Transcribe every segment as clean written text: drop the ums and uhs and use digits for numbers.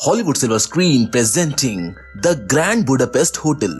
Hollywood silver screen presenting the grand Budapest hotel.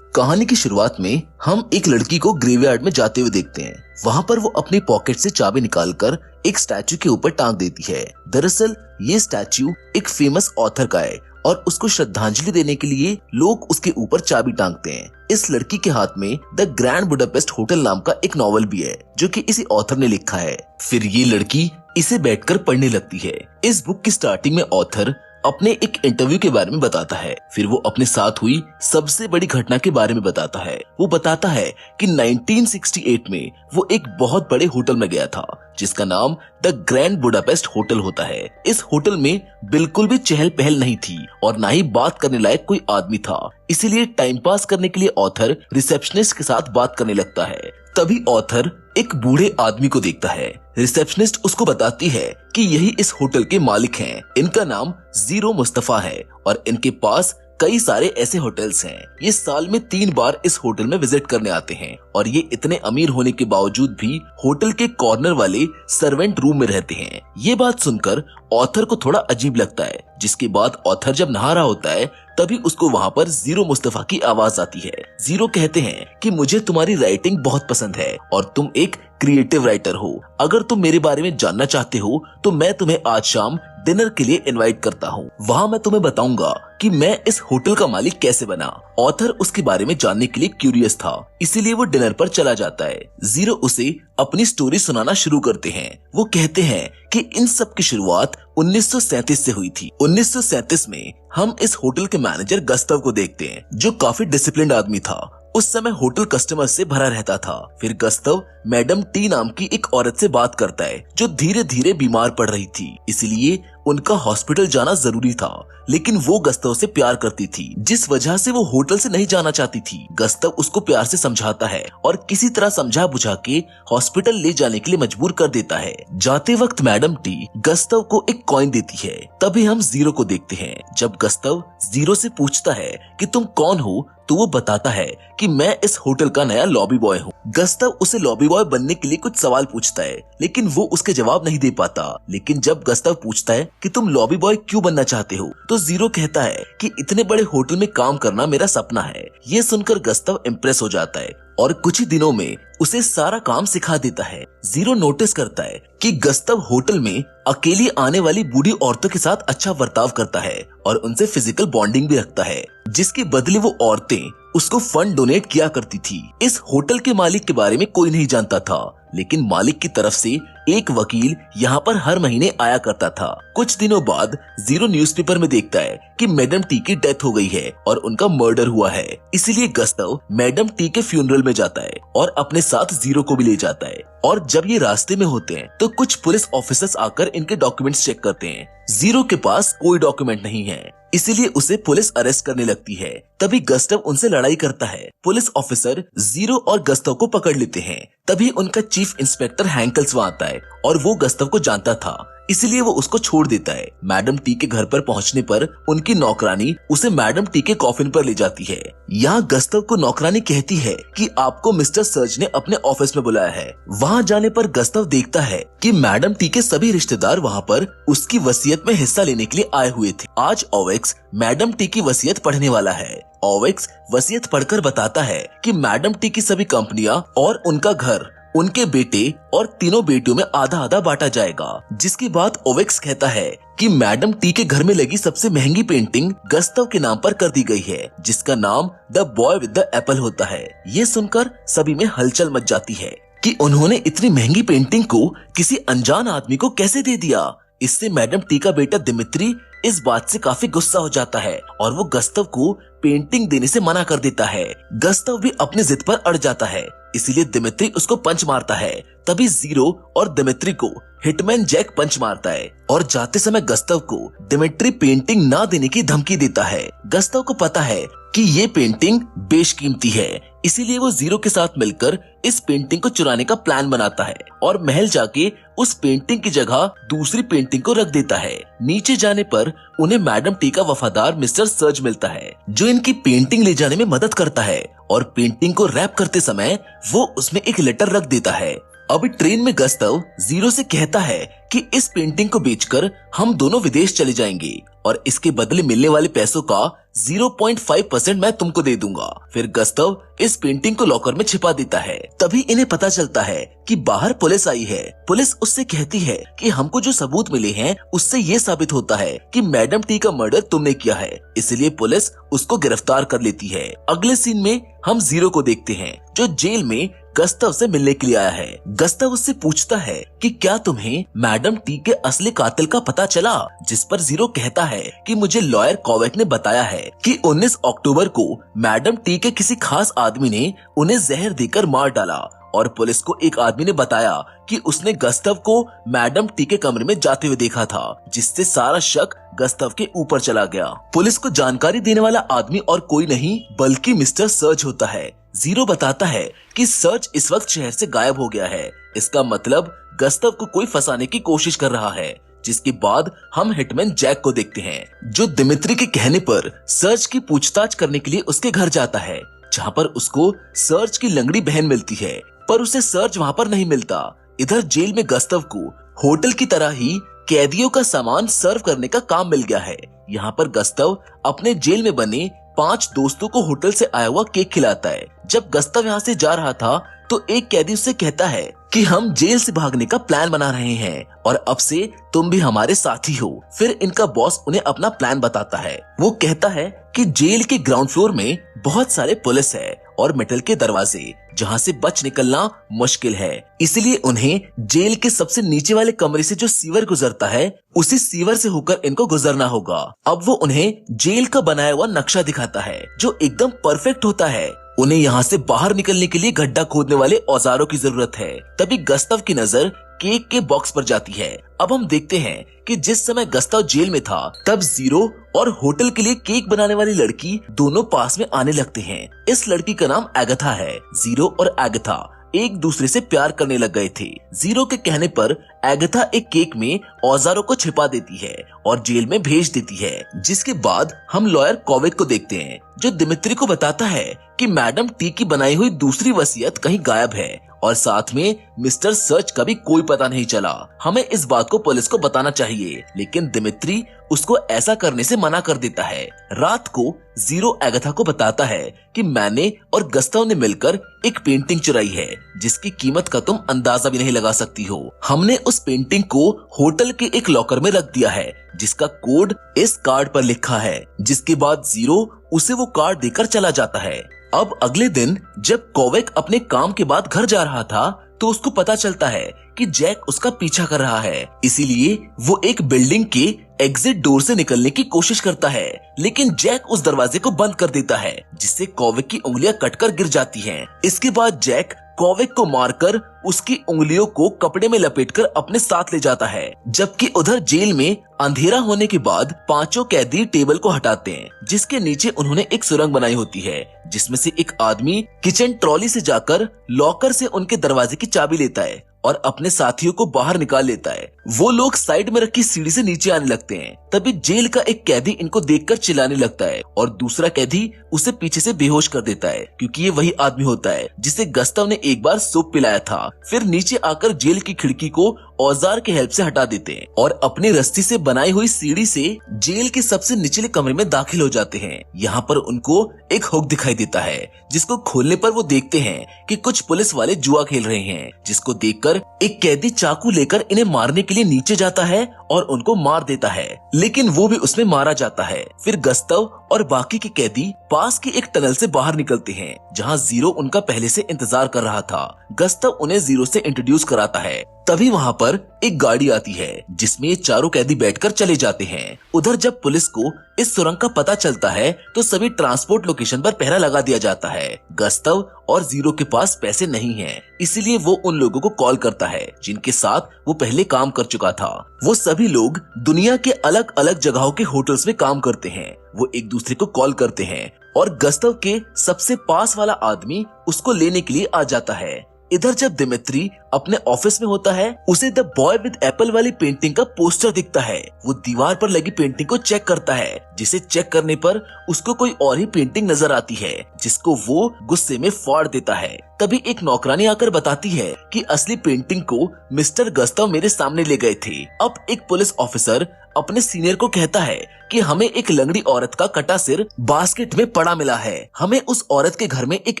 कहानी की शुरुआत में हम एक लड़की को ग्रेवयार्ड में जाते हुए देखते हैं। वहाँ पर वो अपनी पॉकेट से चाबी निकालकर एक स्टैचू के ऊपर टांग देती है। दरअसल ये स्टैचू एक फेमस ऑथर का है और उसको श्रद्धांजलि देने के लिए लोग उसके ऊपर चाबी टांगते हैं। इस लड़की के हाथ में द ग्रैंड बुडापेस्ट होटल नाम का एक नॉवल भी है जो कि इसी ऑथर ने लिखा है। फिर ये लड़की इसे बैठकर पढ़ने लगती है। इस बुक की स्टार्टिंग में ऑथर अपने एक इंटरव्यू के बारे में बताता है। फिर वो अपने साथ हुई सबसे बड़ी घटना के बारे में बताता है। वो बताता है कि 1968 में वो एक बहुत बड़े होटल में गया था जिसका नाम द ग्रैंड बुडापेस्ट होटल होता है। इस होटल में बिल्कुल भी चहल पहल नहीं थी और ना ही बात करने लायक कोई आदमी था। इसीलिए टाइम पास करने के लिए ऑथर रिसेप्शनिस्ट के साथ बात करने लगता है। तभी ऑथर एक बूढ़े आदमी को देखता है। रिसेप्शनिस्ट उसको बताती है कि यही इस होटल के मालिक हैं। इनका नाम जीरो मुस्तफा है और इनके पास कई सारे ऐसे होटल्स हैं। ये साल में 3 बार इस होटल में विजिट करने आते हैं और ये इतने अमीर होने के बावजूद भी होटल के कॉर्नर वाले सर्वेंट रूम में रहते हैं। ये बात सुनकर ऑथर को थोड़ा अजीब लगता है। जिसके बाद ऑथर जब नहा रहा होता है तभी उसको वहाँ पर जीरो मुस्तफा की आवाज आती है। जीरो कहते हैं कि मुझे तुम्हारी राइटिंग बहुत पसंद है और तुम एक क्रिएटिव राइटर हो। अगर तुम मेरे बारे में जानना चाहते हो तो मैं तुम्हें आज शाम डिनर के लिए इनवाइट करता हूँ। वहाँ मैं तुम्हें बताऊंगा कि मैं इस होटल का मालिक कैसे बना। ऑथर उसके बारे में जानने के लिए क्यूरियस था, इसीलिए वो डिनर पर चला जाता है। जीरो उसे अपनी स्टोरी सुनाना शुरू करते हैं। वो कहते हैं कि इन सब की शुरुआत 1937 से हुई थी। 1937 में हम इस होटल के मैनेजर गस्तव को देखते हैं जो काफी डिसिप्लिन्ड आदमी था। उस समय होटल कस्टमर से भरा रहता था। फिर गस्तव मैडम टी नाम की एक औरत से बात करता है जो धीरे धीरे बीमार पड़ रही थी, इसलिए उनका हॉस्पिटल जाना जरूरी था। लेकिन वो गस्तव से प्यार करती थी जिस वजह से वो होटल से नहीं जाना चाहती थी। गस्तव उसको प्यार से समझाता है और किसी तरह समझा बुझा के हॉस्पिटल ले जाने के लिए मजबूर कर देता है। जाते वक्त मैडम टी गस्तव को एक कॉइन देती है। तभी हम जीरो को देखते हैं। जब गस्तव जीरो से पूछता है कि तुम कौन हो तो वो बताता है कि मैं इस होटल का नया लॉबी बॉय हूँ। गस्तव उसे लॉबी बॉय बनने के लिए कुछ सवाल पूछता है लेकिन वो उसके जवाब नहीं दे पाता। लेकिन जब गस्तव पूछता है कि तुम लॉबी बॉय क्यों बनना चाहते हो तो जीरो कहता है कि इतने बड़े होटल में काम करना मेरा सपना है। ये सुनकर गस्तव इम्प्रेस हो जाता है और कुछ ही दिनों में उसे सारा काम सिखा देता है। जीरो नोटिस करता है कि गस्तव होटल में अकेली आने वाली बूढ़ी औरतों के साथ अच्छा बर्ताव करता है और उनसे फिजिकल बॉन्डिंग भी रखता है, जिसके बदले वो औरतें उसको फंड डोनेट किया करती थी। इस होटल के मालिक के बारे में कोई नहीं जानता था, लेकिन मालिक की तरफ से एक वकील यहाँ पर हर महीने आया करता था। कुछ दिनों बाद जीरो न्यूज़पेपर में देखता है कि मैडम टी की डेथ हो गई है और उनका मर्डर हुआ है। इसीलिए गस्तव मैडम टी के फ्यूनरल में जाता है और अपने साथ जीरो को भी ले जाता है। और जब ये रास्ते में होते हैं तो कुछ पुलिस ऑफिसर्स आकर इनके डॉक्यूमेंट्स चेक करते हैं। जीरो के पास कोई डॉक्यूमेंट नहीं है, इसीलिए उसे पुलिस अरेस्ट करने लगती है। तभी गस्तव उनसे लड़ाई करता है। पुलिस ऑफिसर जीरो और गस्तव को पकड़ लेते हैं। तभी उनका चीफ इंस्पेक्टर हैंकल्स वहाँ आता है और वो गस्तव को जानता था, इसलिए वो उसको छोड़ देता है। मैडम टी के घर पर पहुंचने पर उनकी नौकरानी उसे मैडम टी के कॉफिन पर ले जाती है। यहाँ गस्तव को नौकरानी कहती है कि आपको मिस्टर सर्ज ने अपने ऑफिस में बुलाया है। वहाँ जाने पर गस्तव देखता है कि मैडम टी के सभी रिश्तेदार वहाँ पर उसकी वसीयत में हिस्सा लेने के लिए आए हुए थे। आज ओवेक्स मैडम टी की वसीयत पढ़ने वाला है। ओवेक्स वसीयत पढ़कर बताता है कि मैडम टी की सभी कंपनियां और उनका घर उनके बेटे और तीनों बेटियों में आधा आधा बांटा जाएगा। जिसके बाद ओवेक्स कहता है कि मैडम टी के घर में लगी सबसे महंगी पेंटिंग गस्तव के नाम पर कर दी गई है, जिसका नाम the boy with the Apple होता है। ये सुनकर सभी में हलचल मच जाती है कि उन्होंने इतनी महंगी पेंटिंग को किसी अनजान आदमी को कैसे दे दिया। इससे मैडम टी का बेटा दिमित्री इस बात से काफी गुस्सा हो जाता है और वो गस्तव को पेंटिंग देने से मना कर देता है। गस्तव भी अपनी जिद पर अड़ जाता है, इसीलिए दिमित्री उसको पंच मारता है। तभी जीरो और दिमित्री को हिटमैन जैक पंच मारता है और जाते समय गस्तव को दिमित्री पेंटिंग ना देने की धमकी देता है। गस्तव को पता है कि ये पेंटिंग बेशकीमती है, इसीलिए वो जीरो के साथ मिलकर इस पेंटिंग को चुराने का प्लान बनाता है और महल जाके उस पेंटिंग की जगह दूसरी पेंटिंग को रख देता है। नीचे जाने पर उन्हें मैडम टी का वफादार मिस्टर सर्ज मिलता है जो इनकी पेंटिंग ले जाने में मदद करता है और पेंटिंग को रैप करते समय वो उसमें एक लेटर रख देता है। अब ट्रेन में गस्तव जीरो से कहता है कि इस पेंटिंग को बेचकर हम दोनों विदेश चले जाएंगे और इसके बदले मिलने वाले पैसों का 0.5% मैं तुमको दे दूंगा। फिर गस्तव इस पेंटिंग को लॉकर में छिपा देता है। तभी इन्हें पता चलता है कि बाहर पुलिस आई है। पुलिस उससे कहती है कि हमको जो सबूत मिले हैं उससे ये साबित होता है कि मैडम टी का मर्डर तुमने किया है, इसलिए पुलिस उसको गिरफ्तार कर लेती है। अगले सीन में हम जीरो को देखते हैं जो जेल में गस्तव से मिलने के लिए आया है। गस्तव उससे पूछता है कि क्या तुम्हें मैडम टी के असली कातिल का पता चला, जिस पर जीरो कहता है कि मुझे लॉयर कोवेक ने बताया है कि 19 अक्टूबर को मैडम टी के किसी खास आदमी ने उन्हें जहर देकर मार डाला और पुलिस को एक आदमी ने बताया कि उसने गस्तव को मैडम टी के कमरे में जाते हुए देखा था, जिससे सारा शक गस्तव के ऊपर चला गया। पुलिस को जानकारी देने वाला आदमी और कोई नहीं बल्कि मिस्टर सर्च होता है। जीरो बताता है कि सर्च इस वक्त शहर से गायब हो गया है। इसका मतलब गस्तव को कोई फंसाने की कोशिश कर रहा है। जिसके बाद हम हिटमैन जैक को देखते हैं जो दिमित्री के कहने पर सर्च की पूछताछ करने के लिए उसके घर जाता है, जहाँ पर उसको सर्च की लंगड़ी बहन मिलती है, पर उसे सर्च वहाँ पर नहीं मिलता। इधर जेल में गस्तव को होटल की तरह ही कैदियों का सामान सर्व करने का काम मिल गया है। यहाँ पर गस्तव अपने जेल में बने 5 दोस्तों को होटल से आया हुआ केक खिलाता है। जब गस्तव यहाँ से जा रहा था तो एक कैदी उससे कहता है कि हम जेल से भागने का प्लान बना रहे हैं और अब से तुम भी हमारे साथी हो। फिर इनका बॉस उन्हें अपना प्लान बताता है। वो कहता है कि जेल के ग्राउंड फ्लोर में बहुत सारे पुलिस है और मेटल के दरवाजे, जहाँ से बच निकलना मुश्किल है, इसलिए उन्हें जेल के सबसे नीचे वाले कमरे से जो सीवर गुजरता है उसी सीवर से होकर इनको गुजरना होगा। अब वो उन्हें जेल का बनाया हुआ नक्शा दिखाता है जो एकदम परफेक्ट होता है। उन्हें यहाँ से बाहर निकलने के लिए गड्ढा खोदने वाले औजारों की जरूरत है। तभी गस्तव की नजर केक के बॉक्स पर जाती है। अब हम देखते हैं कि जिस समय गस्तव जेल में था तब जीरो और होटल के लिए केक बनाने वाली लड़की दोनों पास में आने लगते हैं। इस लड़की का नाम एगाथा है। जीरो और एगाथा एक दूसरे से प्यार करने लग गए थे। जीरो के कहने पर एगाथा एक केक में औजारों को छिपा देती है और जेल में भेज देती है। जिसके बाद हम लॉयर कोवेक को देखते हैं जो दिमित्री को बताता है कि मैडम टी की बनाई हुई दूसरी वसीयत कहीं गायब है और साथ में मिस्टर सर्च का भी कोई पता नहीं चला। हमें इस बात को पुलिस को बताना चाहिए, लेकिन दिमित्री उसको ऐसा करने से मना कर देता है। रात को जीरो एगाथा को बताता है कि मैंने और गस्तव ने मिलकर एक पेंटिंग चुराई है जिसकी कीमत का तुम अंदाजा भी नहीं लगा सकती हो। हमने उस पेंटिंग को होटल के एक लॉकर में रख दिया है जिसका कोड इस कार्ड पर लिखा है। जिसके बाद जीरो उसे वो कार्ड देकर चला जाता है। अब अगले दिन जब कोवेक अपने काम के बाद घर जा रहा था तो उसको पता चलता है कि जैक उसका पीछा कर रहा है, इसीलिए वो एक बिल्डिंग के एग्जिट डोर से निकलने की कोशिश करता है, लेकिन जैक उस दरवाजे को बंद कर देता है जिससे कोवेक की उंगलियां कटकर गिर जाती हैं। इसके बाद जैक कोवेक को मारकर उसकी उंगलियों को कपड़े में लपेटकर अपने साथ ले जाता है। जबकि उधर जेल में अंधेरा होने के बाद 5 कैदी टेबल को हटाते हैं जिसके नीचे उन्होंने एक सुरंग बनाई होती है, जिसमें से एक आदमी किचन ट्रॉली से जाकर लॉकर से उनके दरवाजे की चाबी लेता है और अपने साथियों को बाहर निकाल लेता है। वो लोग साइड में रखी सीढ़ी से नीचे आने लगते हैं। तभी जेल का एक कैदी इनको देखकर चिल्लाने लगता है और दूसरा कैदी उसे पीछे से बेहोश कर देता है, क्योंकि ये वही आदमी होता है जिसे गस्तव ने एक बार सूप पिलाया था। फिर नीचे आकर जेल की खिड़की को औजार के हेल्प से हटा देते हैं और अपनी रस्सी से बनाई हुई सीढ़ी से जेल के सबसे निचले कमरे में दाखिल हो जाते हैं। यहाँ पर उनको एक हुक दिखाई देता है जिसको खोलने पर वो देखते हैं कि कुछ पुलिस वाले जुआ खेल रहे हैं, जिसको देखकर एक कैदी चाकू लेकर इन्हें मारने के लिए नीचे जाता है और उनको मार देता है, लेकिन वो भी उसमें मारा जाता है। फिर गस्तव और बाकी के कैदी पास के एक टनल से बाहर निकलते हैं जहाँ जीरो उनका पहले से इंतजार कर रहा था। गस्तव उन्हें जीरो से इंट्रोड्यूस कराता है। तभी वहाँ पर एक गाड़ी आती है जिसमें ये चारों कैदी बैठकर चले जाते हैं। उधर जब पुलिस को इस सुरंग का पता चलता है तो सभी ट्रांसपोर्ट लोकेशन पर पहरा लगा दिया जाता है। गस्तव और जीरो के पास पैसे नहीं हैं, इसलिए वो उन लोगों को कॉल करता है जिनके साथ वो पहले काम कर चुका था। वो सभी लोग दुनिया के अलग अलग जगहों के होटल्स में काम करते हैं। वो एक दूसरे को कॉल करते हैं और गस्तव के सबसे पास वाला आदमी उसको लेने के लिए आ जाता है। इधर जब दिमित्री अपने ऑफिस में होता है, उसे द बॉय विद एप्पल वाली पेंटिंग का पोस्टर दिखता है। वो दीवार पर लगी पेंटिंग को चेक करता है, जिसे चेक करने पर उसको कोई और ही पेंटिंग नजर आती है, जिसको वो गुस्से में फाड़ देता है। तभी एक नौकरानी आकर बताती है कि असली पेंटिंग को मिस्टर गस्तव मेरे सामने ले गए थे। अब एक पुलिस ऑफिसर अपने सीनियर को कहता है कि हमें एक लंगड़ी औरत का कटा सिर बास्केट में पड़ा मिला है। हमें उस औरत के घर में एक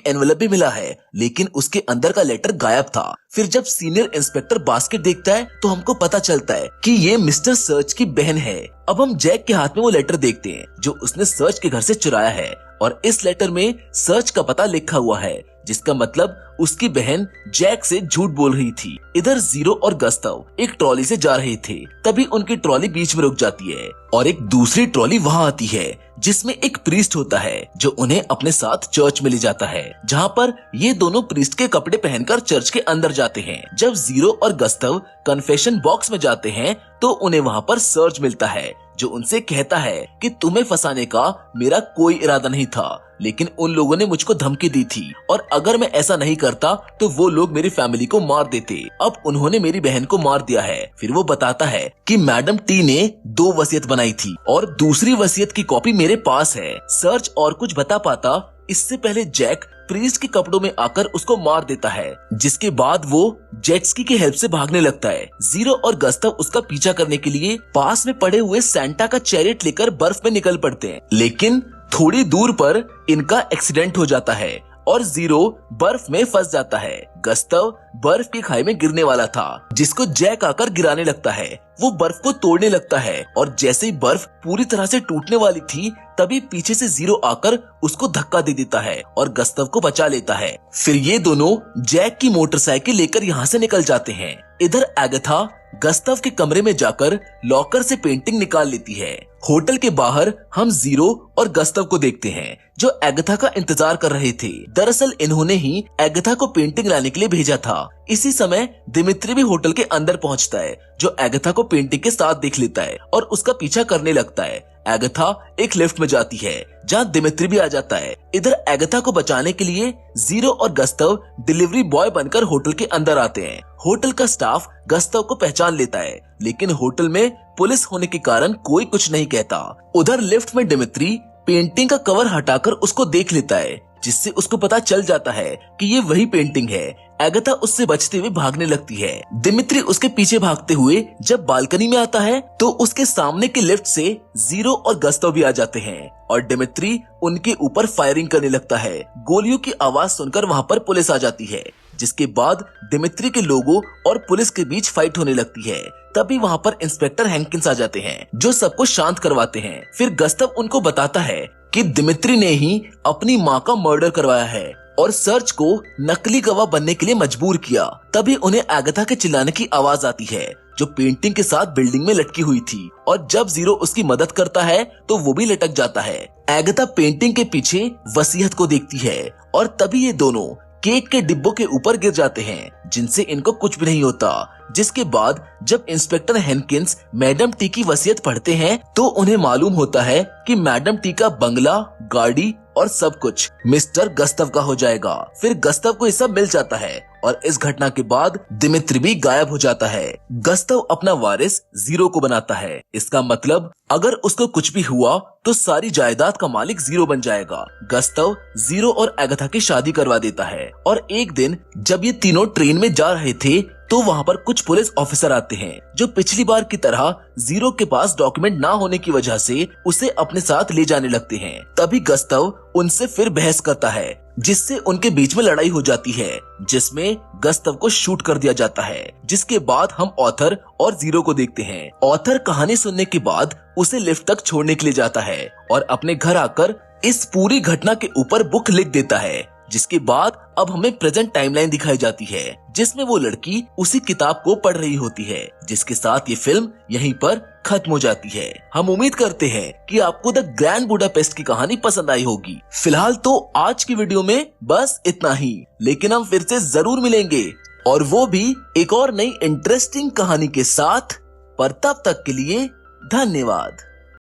एनवेलप भी मिला है, लेकिन उसके अंदर का लेटर गायब था। फिर जब सीनियर इंस्पेक्टर बास्केट देखता है तो हमको पता चलता है कि ये मिस्टर सर्च की बहन है। अब हम जैक के हाथ में वो लेटर देखते हैं जो उसने सर्च के घर से चुराया है, और इस लेटर में सर्च का पता लिखा हुआ है, जिसका मतलब उसकी बहन जैक से झूठ बोल रही थी। इधर जीरो और गस्तव एक ट्रॉली से जा रहे थे, तभी उनकी ट्रॉली बीच में रुक जाती है और एक दूसरी ट्रॉली वहां आती है जिसमें एक प्रीस्ट होता है जो उन्हें अपने साथ चर्च में ले जाता है, जहां पर ये दोनों प्रीस्ट के कपड़े पहनकर चर्च के अंदर जाते हैं। जब जीरो और गस्तव कन्फेशन बॉक्स में जाते हैं तो उन्हें वहां पर सर्च मिलता है जो उनसे कहता है कि तुम्हें फंसाने का मेरा कोई इरादा नहीं था, लेकिन उन लोगों ने मुझको धमकी दी थी और अगर मैं ऐसा नहीं करता तो वो लोग मेरी फैमिली को मार देते। अब उन्होंने मेरी बहन को मार दिया है। फिर वो बताता है कि मैडम टी ने 2 वसीयत बनाई थी और दूसरी वसीयत की कॉपी मेरे पास है। सर्च और कुछ बता पाता इससे पहले जैक प्रीस्ट के कपड़ों में आकर उसको मार देता है, जिसके बाद वो जेट स्की की हेल्प से भागने लगता है। जीरो और गस्तव उसका पीछा करने के लिए पास में पड़े हुए सैंटा का चैरियट लेकर बर्फ में निकल पड़ते हैं, लेकिन थोड़ी दूर पर इनका एक्सीडेंट हो जाता है और जीरो बर्फ में फंस जाता है। गस्तव बर्फ की खाई में गिरने वाला था, जिसको जैक आकर गिराने लगता है। वो बर्फ को तोड़ने लगता है और जैसे ही बर्फ पूरी तरह से टूटने वाली थी तभी पीछे से जीरो आकर उसको धक्का दे देता है और गस्तव को बचा लेता है। फिर ये दोनों जैक की मोटरसाइकिल लेकर यहाँ से निकल जाते हैं। इधर एगाथा गस्तव के कमरे में जाकर लॉकर से पेंटिंग निकाल लेती है। होटल के बाहर हम जीरो और गस्तव को देखते हैं जो एगाथा का इंतजार कर रहे थे। दरअसल इन्होंने ही एगाथा को पेंटिंग लाने के लिए भेजा था। इसी समय दिमित्री भी होटल के अंदर पहुंचता है जो एगाथा को पेंटिंग के साथ देख लेता है और उसका पीछा करने लगता है। एगाथा एक लिफ्ट में जाती है जहां दिमित्री भी आ जाता है। इधर एगाथा को बचाने के लिए जीरो और गस्तव डिलीवरी बॉय बनकर होटल के अंदर आते हैं। होटल का स्टाफ गस्तव को पहचान लेता है, लेकिन होटल में पुलिस होने के कारण कोई कुछ नहीं कहता। उधर लिफ्ट में दिमित्री पेंटिंग का कवर हटाकर उसको देख लेता है, जिससे उसको पता चल जाता है कि ये वही पेंटिंग है। एगाथा उससे बचते हुए भागने लगती है। दिमित्री उसके पीछे भागते हुए जब बालकनी में आता है तो उसके सामने के लिफ्ट से जीरो और गस्तव भी आ जाते हैं और दिमित्री उनके ऊपर फायरिंग करने लगता है। गोलियों की आवाज सुनकर वहाँ पर पुलिस आ जाती है, जिसके बाद दिमित्री के लोगों और पुलिस के बीच फाइट होने लगती है। तभी वहाँ पर इंस्पेक्टर हैंकिंस आ जाते हैं जो सबको शांत करवाते हैं। फिर गस्तव उनको बताता है कि दिमित्री ने ही अपनी माँ का मर्डर करवाया है और सर्च को नकली गवाह बनने के लिए मजबूर किया। तभी उन्हें एगाथा के चिल्लाने की आवाज आती है जो पेंटिंग के साथ बिल्डिंग में लटकी हुई थी, और जब जीरो उसकी मदद करता है तो वो भी लटक जाता है। एगाथा पेंटिंग के पीछे वसीयत को देखती है और तभी ये दोनों केक के डिब्बों के ऊपर गिर जाते हैं, जिनसे इनको कुछ भी नहीं होता। जिसके बाद जब इंस्पेक्टर हैंकिंस मैडम टी की वसीयत पढ़ते हैं तो उन्हें मालूम होता है कि मैडम टी का बंगला, गाड़ी और सब कुछ मिस्टर गस्तव का हो जाएगा। फिर गस्तव को ये सब मिल जाता है और इस घटना के बाद दिमित्री भी गायब हो जाता है। गस्तव अपना वारिस जीरो को बनाता है। इसका मतलब अगर उसको कुछ भी हुआ तो सारी जायदाद का मालिक जीरो बन जाएगा। गस्तव जीरो और एगाथा की शादी करवा देता है और एक दिन जब ये तीनों ट्रेन में जा रहे थे तो वहाँ पर कुछ पुलिस ऑफिसर आते हैं जो पिछली बार की तरह जीरो के पास डॉक्यूमेंट ना होने की वजह से उसे अपने साथ ले जाने लगते हैं। तभी गस्तव उनसे फिर बहस करता है, जिससे उनके बीच में लड़ाई हो जाती है, जिसमें गस्तव को शूट कर दिया जाता है। जिसके बाद हम ऑथर और जीरो को देखते हैं। ऑथर कहानी सुनने के बाद उसे लिफ्ट तक छोड़ने के लिए जाता है और अपने घर आकर इस पूरी घटना के ऊपर बुक लिख देता है। जिसके बाद अब हमें प्रेजेंट टाइमलाइन दिखाई जाती है जिसमें वो लड़की उसी किताब को पढ़ रही होती है, जिसके साथ ये फिल्म यहीं पर खत्म हो जाती है। हम उम्मीद करते हैं कि आपको द ग्रैंड बुडापेस्ट की कहानी पसंद आई होगी। फिलहाल तो आज की वीडियो में बस इतना ही, लेकिन हम फिर से जरूर मिलेंगे और वो भी एक और नई इंटरेस्टिंग कहानी के साथ। पर तब तक के लिए धन्यवाद।